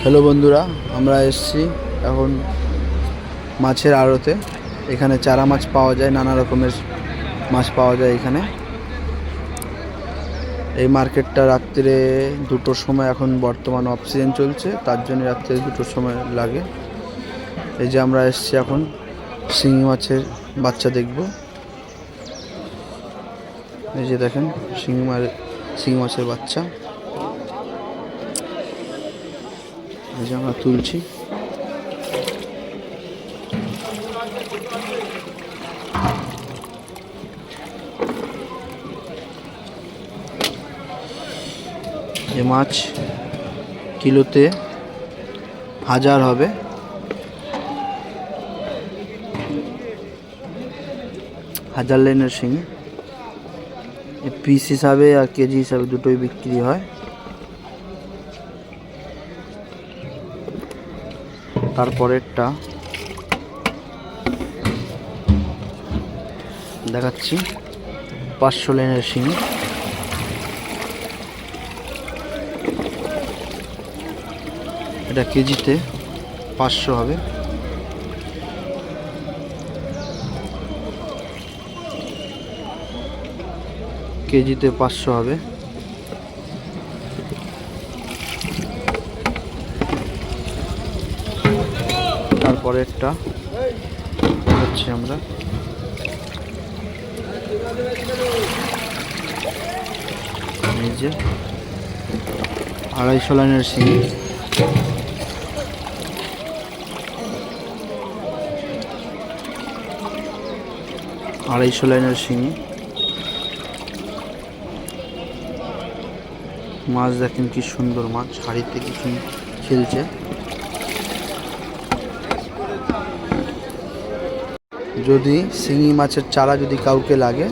Hello বন্ধুরা, আমরা এসেছি এখন মাছের আড়তে। এখানে চারা মাছ পাওয়া যায়, নানা রকমের মাছ পাওয়া যায় এখানে। এই মার্কেটটা রাত্রে 2টোর সময়, এখন বর্তমান অফ সিজন চলছে, তার জন্য রাত্রে 2টোর সময় লাগে। এই যে আমরা এসেছি এখন শিঙি মাছের বাচ্চা দেখব। এই যে দেখেন শিঙি মাছের বাচ্চা, এই যে আমরা তুলছি। এ মাছ কিলোতে 1000 হবে। হাজার লাইনের শিঙি পিস হিসাবে আর কেজি হিসাবে দুটোই বিক্রি হয়। তারপরেরটা দেখাচ্ছি, 500 লাইনের শিঙি। এটা কেজিতে 500 হবে। কেজিতে 500 হবে। তারপরেরটা হচ্ছে আমরা এই যে 250 লাইনের শিঙি। আড়াইশো লাইনের শিঙি। মাছ দেখেন কি সুন্দর মাছ, হাড়িতে কিছু খেলছে। যদি শিঙি মাছের চারা যদি কাউকে লাগে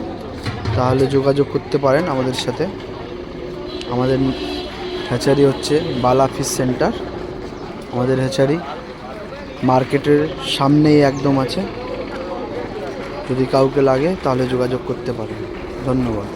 তাহলে যোগাযোগ করতে পারেন আমাদের সাথে। আমাদের হ্যাচারি হচ্ছে বালা ফিশ সেন্টার। আমাদের হ্যাচারি মার্কেটের সামনেই একদম আছে। যদি কাউকে লাগে তাহলে যোগাযোগ করতে পারেন। ধন্যবাদ।